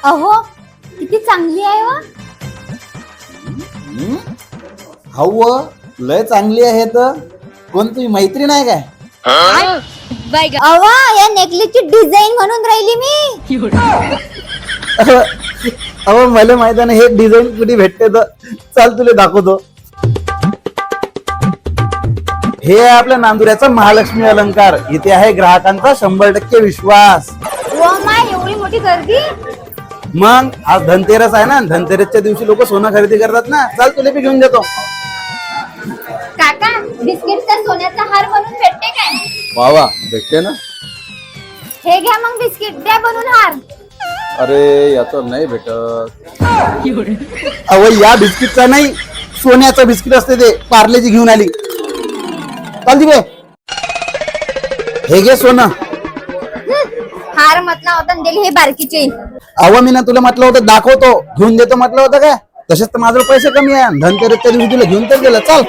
अहो किती चांगली आहे वा. हव लय चांगली आहे तर. कोण तुझी मैत्रीण आहे काय? अवा या नेकलेसची डिझाईन म्हणून राहिली मी. अहो मला माहित आहे ना हे डिझाईन कुठे भेटते तर. चाल तुला दाखवतो. हे आहे आपल्या नांदुऱ्याचा महालक्ष्मी अलंकार. इथे आहे ग्राहकांचा 100% विश्वास. वा माय एवढी मोठी गर्दी. मग आज धनतेरस आहे ना. धनतेरसच्या दिवशी लोक सोनं खरेदी करतात ना. चाल तुला बी घेऊन देतो. काका बिस्किटचा सोन्याचा हार बनवून भेटते काय? वा वा भेटते ना. हे घ्या मग बिस्किट द्या बनवून हार. अरे याचं नाही भेटत. अहो या बिस्किटचा नाही सोन्याचा बिस्किट असते ते. पार्लेची घेऊन आली. चाल दिवे हे घे सोनं. हार म्हटला होता न दिले हे बारकीचे. अहो मी ना तुला म्हटलं होतं दाखवतो घेऊन देतो म्हटलं होतं काय. तसेच तर माझे पैसे कमी आहे. धनतेरसच्या दिवशी तुला घेऊन तर गेलं. चाल